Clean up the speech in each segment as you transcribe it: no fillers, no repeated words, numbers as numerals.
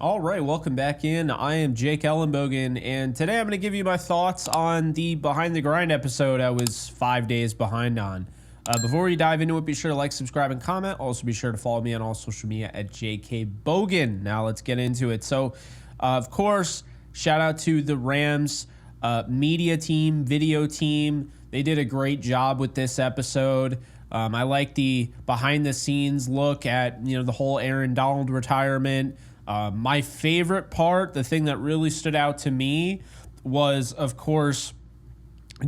All right, welcome back in. I am Jake Ellenbogen, and today I'm going to give you my thoughts on the Behind the Grind episode I was 5 days behind on. Before we dive into it, be sure to like, subscribe, and comment. Also, be sure to follow me on all social media at JKBogan. Now, let's get into it. So, of course, shout out to the Rams media team, video team. They did a great job with this episode. I like the behind-the-scenes look at the whole Aaron Donald retirement. My favorite part, the thing that really stood out to me, was, of course,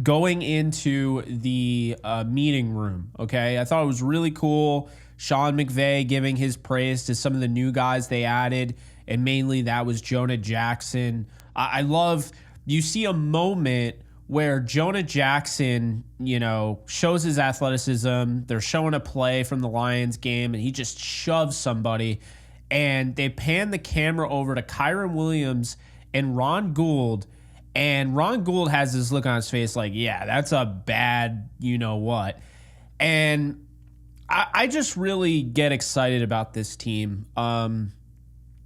going into the meeting room, okay? I thought it was really cool. Sean McVay giving his praise to some of the new guys they added, and mainly that was Jonah Jackson. I love, you see a moment where Jonah Jackson, shows his athleticism. They're showing a play from the Lions game, and he just shoves somebody. And they pan the camera over to Kyron Williams and Ron Gould. And Ron Gould has this look on his face like, yeah, that's a bad you-know-what. And I just really get excited about this team. I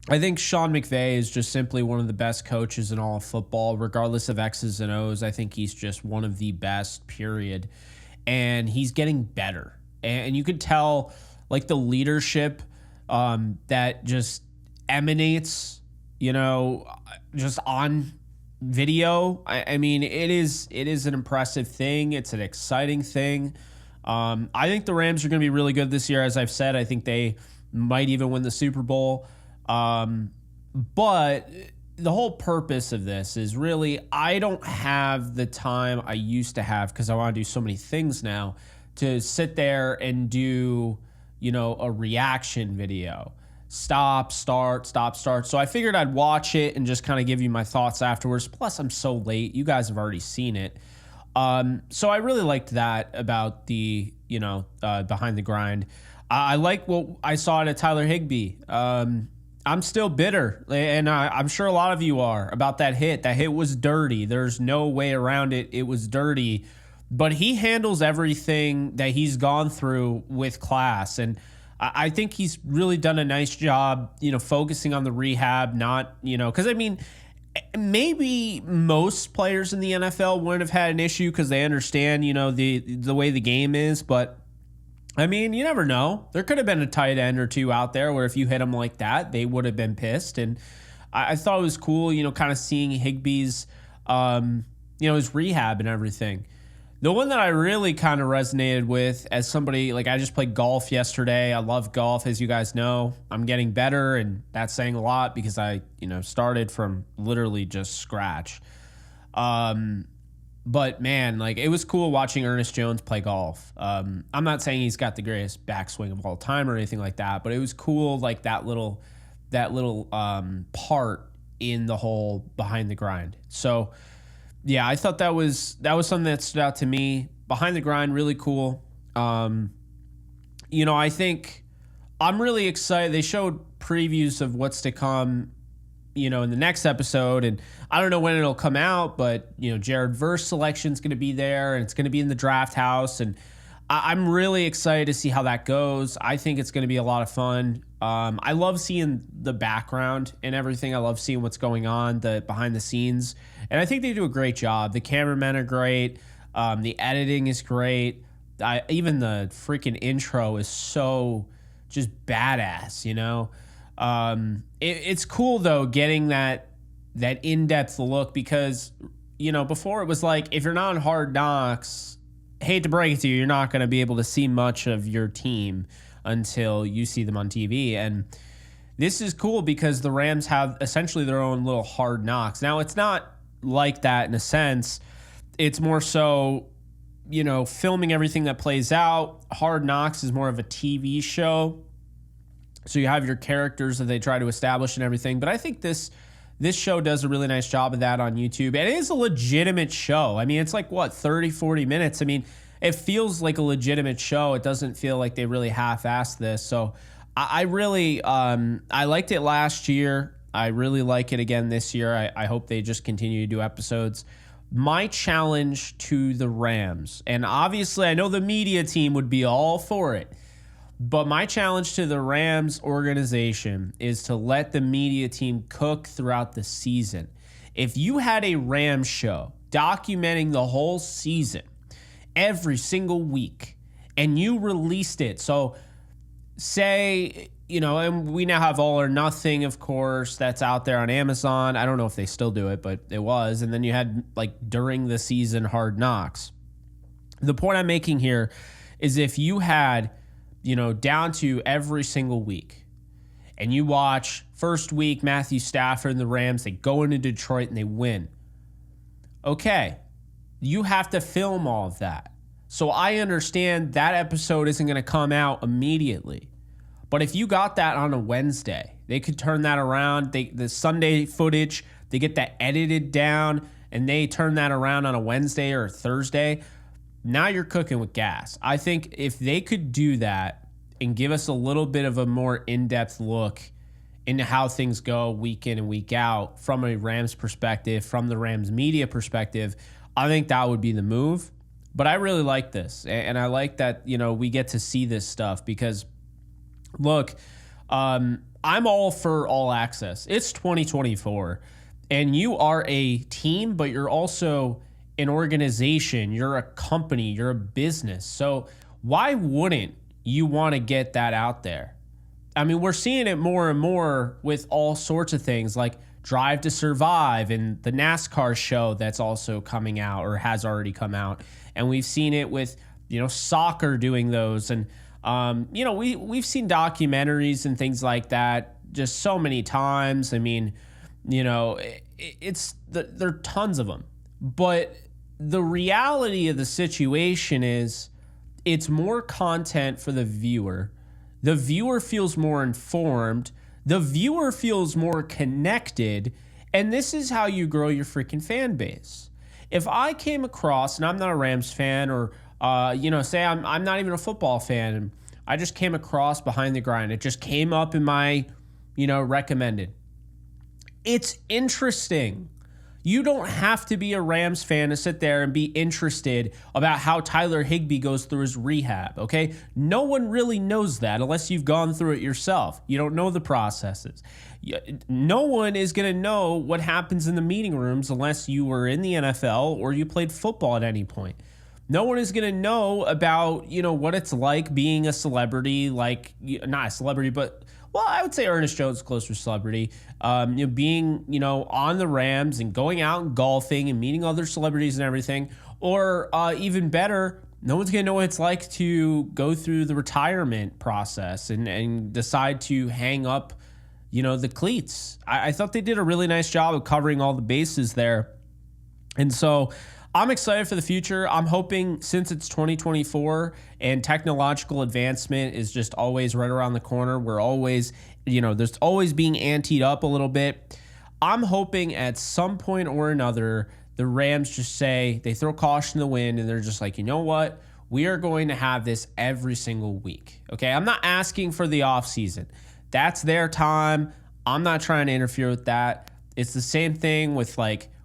think Sean McVay is just simply one of the best coaches in all of football, regardless of X's and O's. I think he's just one of the best, period. And he's getting better. And you could tell, like, the leadership that just emanates, just on video. I mean, it is an impressive thing. It's an exciting thing. I think the Rams are going to be really good this year. As I've said, I think they might even win the Super Bowl. But the whole purpose of this is really, I don't have the time I used to have because I want to do so many things now to sit there and do a reaction video. Stop, start. So I figured I'd watch it and just kind of give you my thoughts afterwards. Plus, I'm so late. You guys have already seen it. So I really liked that about the, Behind the Grind. I like what I saw at Tyler Higbee. I'm still bitter, and I'm sure a lot of you are, about that hit. That hit was dirty. There's no way around it. It was dirty. But he handles everything that he's gone through with class. And I think he's really done a nice job, focusing on the rehab, not, because, I mean, maybe most players in the NFL wouldn't have had an issue because they understand, the way the game is. But, I mean, you never know. There could have been a tight end or two out there where if you hit them like that, they would have been pissed. And I thought it was cool, kind of seeing Higbee's, his rehab and everything. The one that I really kind of resonated with as somebody, like, I just played golf yesterday. I love golf, as you guys know. I'm getting better, and that's saying a lot because I, started from literally just scratch. But, man, like, it was cool watching Ernest Jones play golf. I'm not saying he's got the greatest backswing of all time or anything like that, but it was cool, like, that little part in the whole Behind the Grind. So, yeah, I thought that was something that stood out to me. Behind the Grind, really cool. I think I'm really excited. They showed previews of what's to come, in the next episode. And I don't know when it'll come out, but, Jared Verse selection's going to be there, and it's going to be in the draft house. And I'm really excited to see how that goes. I think it's going to be a lot of fun. I love seeing the background and everything. I love seeing what's going on, the behind the scenes. And I think they do a great job. The cameramen are great. The editing is great. Even the freaking intro is so just badass, It's cool, though, getting that in-depth look because, before it was like, if you're not on Hard Knocks, hate to break it to you, you're not going to be able to see much of your team until you see them on TV. And this is cool because the Rams have essentially their own little Hard Knocks. Now, it's not like that in a sense. It's more so, filming everything that plays out. Hard Knocks is more of a TV show. So you have your characters that they try to establish and everything. But I think this show does a really nice job of that on YouTube. And it is a legitimate show. I mean, it's like, 30, 40 minutes. I mean, it feels like a legitimate show. It doesn't feel like they really half-assed this. So I really, I liked it last year. I really like it again this year. I hope they just continue to do episodes. My challenge to the Rams, and obviously I know the media team would be all for it, But my challenge to the Rams organization is to let the media team cook throughout the season. If you had a Rams show documenting the whole season every single week and you released it, so say, and we now have All or Nothing, of course, that's out there on Amazon. I don't know if they still do it, but it was. And then you had during the season Hard Knocks. The point I'm making here is if you had, down to every single week and you watch first week, Matthew Stafford and the Rams, they go into Detroit and they win. Okay, you have to film all of that. So I understand that episode isn't going to come out immediately. But if you got that on a Wednesday, they could turn that around. The Sunday footage, they get that edited down and they turn that around on a Wednesday or a Thursday. Now you're cooking with gas. I think if they could do that and give us a little bit of a more in-depth look into how things go week in and week out from a Rams perspective, from the Rams media perspective, I think that would be the move. But I really like this. And I like that, we get to see this stuff because, look, I'm all for all access. It's 2024 and you are a team, but you're also an organization. You're a company. You're a business. So why wouldn't you want to get that out there? I mean, we're seeing it more and more with all sorts of things like Drive to Survive and the NASCAR show that's also coming out or has already come out. And we've seen it with, soccer doing those. And, we've seen documentaries and things like that just so many times. I mean, there are tons of them. But the reality of the situation is it's more content for the viewer. The viewer feels more informed. The viewer feels more connected. And this is how you grow your freaking fan base. If I came across, and I'm not a Rams fan or, say I'm not even a football fan, and I just came across Behind the Grind. It just came up in my, recommended. It's interesting. You don't have to be a Rams fan to sit there and be interested about how Tyler Higbee goes through his rehab, okay? No one really knows that unless you've gone through it yourself. You don't know the processes. No one is going to know what happens in the meeting rooms unless you were in the NFL or you played football at any point. No one is going to know about, what it's like being a celebrity, not a celebrity, but... Well, I would say Ernest Jones is closer to celebrity. Being, on the Rams and going out and golfing and meeting other celebrities and everything. Or even better, no one's going to know what it's like to go through the retirement process and decide to hang up, the cleats. I thought they did a really nice job of covering all the bases there. And so I'm excited for the future. I'm hoping, since it's 2024 and technological advancement is just always right around the corner, we're always, there's always being anteed up a little bit. I'm hoping at some point or another, the Rams just say, they throw caution to the wind and they're just like, you know what? We are going to have this every single week. Okay. I'm not asking for the offseason. That's their time. I'm not trying to interfere with that. It's the same thing with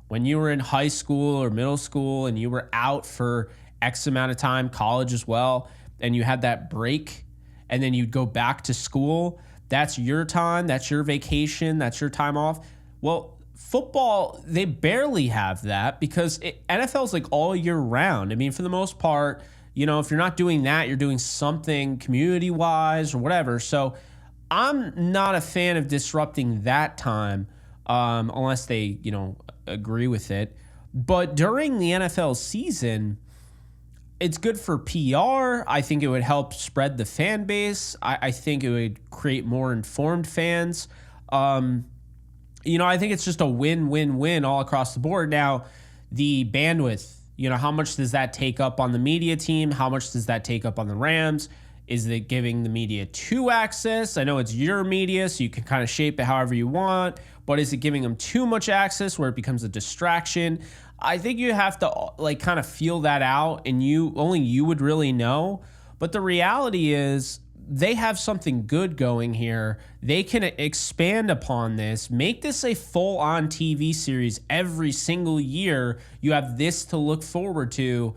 when you were in high school or middle school and you were out for X amount of time, college as well, and you had that break and then you'd go back to school. That's your time. That's your vacation. That's your time off. Well, football, they barely have that because NFL's all year round. I mean, for the most part, if you're not doing that, you're doing something community-wise or whatever. So I'm not a fan of disrupting that time unless they, agree with it. But during the NFL season, it's good for PR. I think it would help spread the fan base. I think it would create more informed fans. I think it's just a win-win-win all across the board. Now, the bandwidth, how much does that take up on the media team? How much does that take up on the Rams? Is it giving the media too access? I know it's your media, so you can kind of shape it however you want, but is it giving them too much access where it becomes a distraction? I think you have to kind of feel that out, and only you would really know. But the reality is they have something good going here. They can expand upon this, make this a full-on TV series every single year. You have this to look forward to,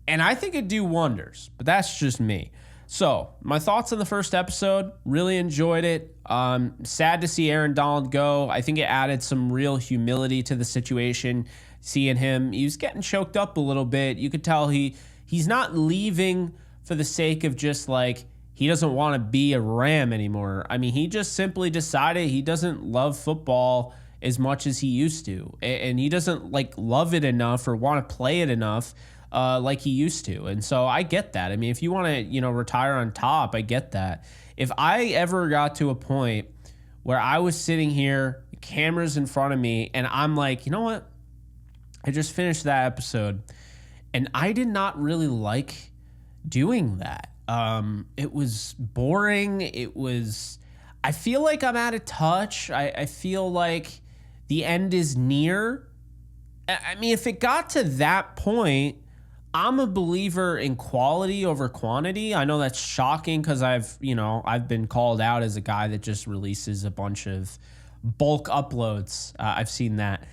and I think it'd do wonders, but that's just me. So, my thoughts on the first episode, really enjoyed it. Sad to see Aaron Donald go. I think it added some real humility to the situation. Seeing him, he was getting choked up a little bit. You could tell he's not leaving for the sake of just like, he doesn't want to be a Ram anymore. I mean, he just simply decided he doesn't love football as much as he used to. And he doesn't like love it enough or want to play it enough like he used to. And so I get that. I mean, if you want to, retire on top, I get that. If I ever got to a point where I was sitting here, cameras in front of me, and I'm like, you know what? I just finished that episode and I did not really like doing that. It was boring. I feel like I'm out of touch. I feel like the end is near. I mean, if it got to that point, I'm a believer in quality over quantity. I know that's shocking because I've been called out as a guy that just releases a bunch of bulk uploads. I've seen that.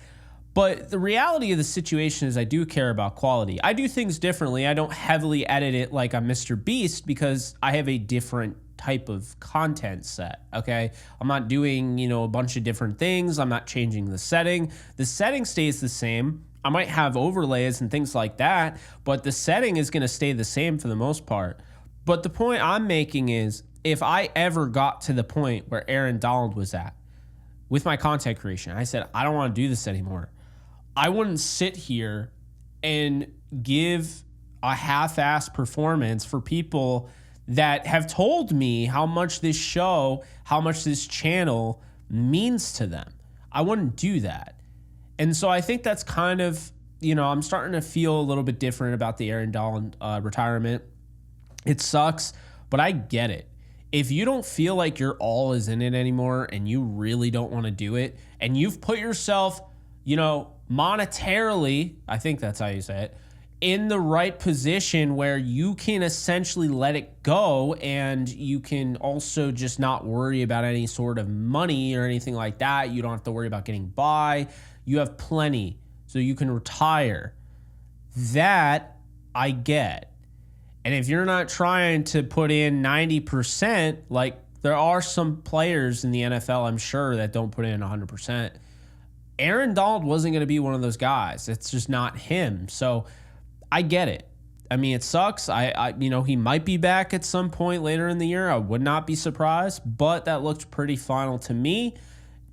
But the reality of the situation is I do care about quality. I do things differently. I don't heavily edit it like I'm Mr. Beast because I have a different type of content set, okay? I'm not doing, a bunch of different things. I'm not changing the setting. The setting stays the same. I might have overlays and things like that, but the setting is going to stay the same for the most part. But the point I'm making is if I ever got to the point where Aaron Donald was at with my content creation, I said, I don't want to do this anymore. I wouldn't sit here and give a half-assed performance for people that have told me how much this show, how much this channel means to them. I wouldn't do that. And so I think that's kind of, I'm starting to feel a little bit different about the Aaron Donald retirement. It sucks, but I get it. If you don't feel like your all is in it anymore and you really don't want to do it, and you've put yourself, monetarily, I think that's how you say it, in the right position where you can essentially let it go and you can also just not worry about any sort of money or anything like that. You don't have to worry about getting by. You have plenty, so you can retire. That I get. And if you're not trying to put in 90%, like there are some players in the NFL, I'm sure, that don't put in 100%. Aaron Donald wasn't going to be one of those guys. It's just not him. So I get it. I mean, it sucks. He might be back at some point later in the year. I would not be surprised, but that looked pretty final to me.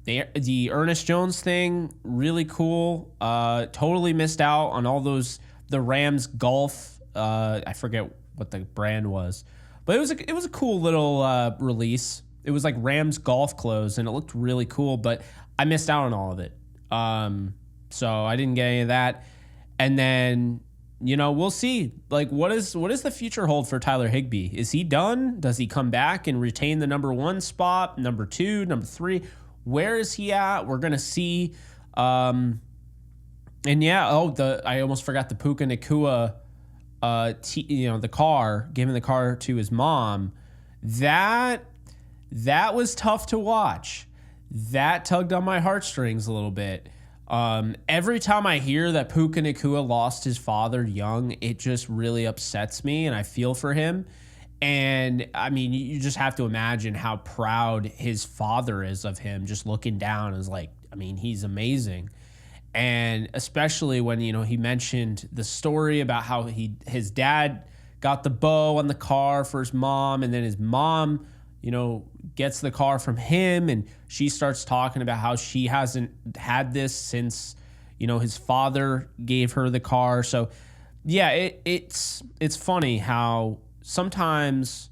The Ernest Jones thing, really cool. Totally missed out on all the Rams golf. I forget what the brand was, but it was a cool little release. It was like Rams golf clothes, and it looked really cool, but I missed out on all of it. So I didn't get any of that. And then, we'll see. Like, what does the future hold for Tyler Higbee? Is he done? Does he come back and retain the number 1 spot, number 2, number 3? Where is he at? We're going to see. And yeah, I almost forgot the Puka Nacua, the car, giving the car to his mom. That was tough to watch. That tugged on my heartstrings a little bit. Every time I hear that Puka Nacua lost his father young, it just really upsets me, and I feel for him. And I mean, you just have to imagine how proud his father is of him, just looking down and is like, I mean, he's amazing. And especially when, he mentioned the story about how his dad got the bow on the car for his mom, and then his mom, gets the car from him, and she starts talking about how she hasn't had this since, his father gave her the car. So yeah, it's funny how sometimes,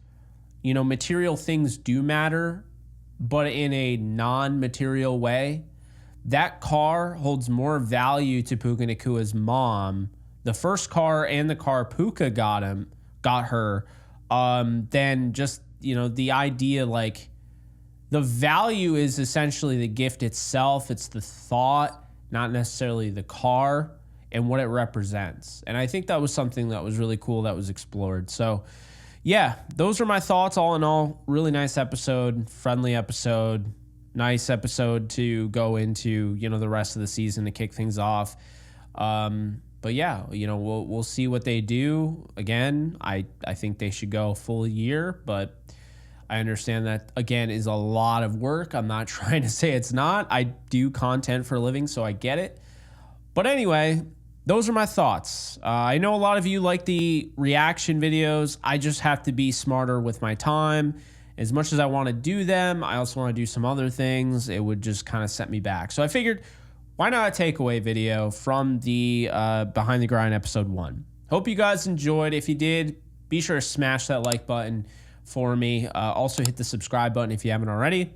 material things do matter, but in a non-material way. That car holds more value to Puka Nacua's mom, the first car and the car Puka got her, than just, the idea, like, the value is essentially the gift itself. It's the thought, not necessarily the car and what it represents. And I think that was something that was really cool that was explored. So yeah, those are my thoughts. All in all, really nice episode, friendly episode, nice episode to go into, the rest of the season to kick things off. But yeah, we'll see what they do. Again, I think they should go a full year, but I understand that, again, is a lot of work. I'm not trying to say it's not. I do content for a living, so I get it. But anyway, those are my thoughts. I know a lot of you like the reaction videos. I just have to be smarter with my time. As much as I want to do them, I also want to do some other things. It would just kind of set me back. So I figured, why not a takeaway video from the Behind the Grind episode 1? Hope you guys enjoyed. If you did, be sure to smash that like button for me. Also hit the subscribe button if you haven't already.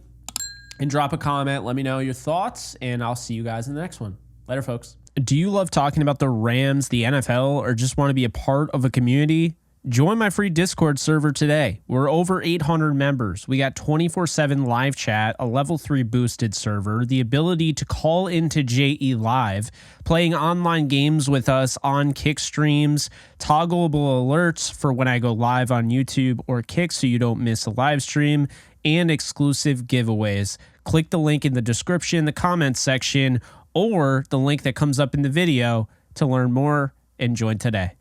And drop a comment. Let me know your thoughts. And I'll see you guys in the next one. Later, folks. Do you love talking about the Rams, the NFL, or just want to be a part of a community? Join my free Discord server today. We're over 800 members. We got 24/7 live chat, a level 3 boosted server, the ability to call into JE Live, playing online games with us on Kick streams, toggleable alerts for when I go live on YouTube or Kick so you don't miss a live stream, and exclusive giveaways. Click the link in the description, the comments section, or the link that comes up in the video to learn more and join today.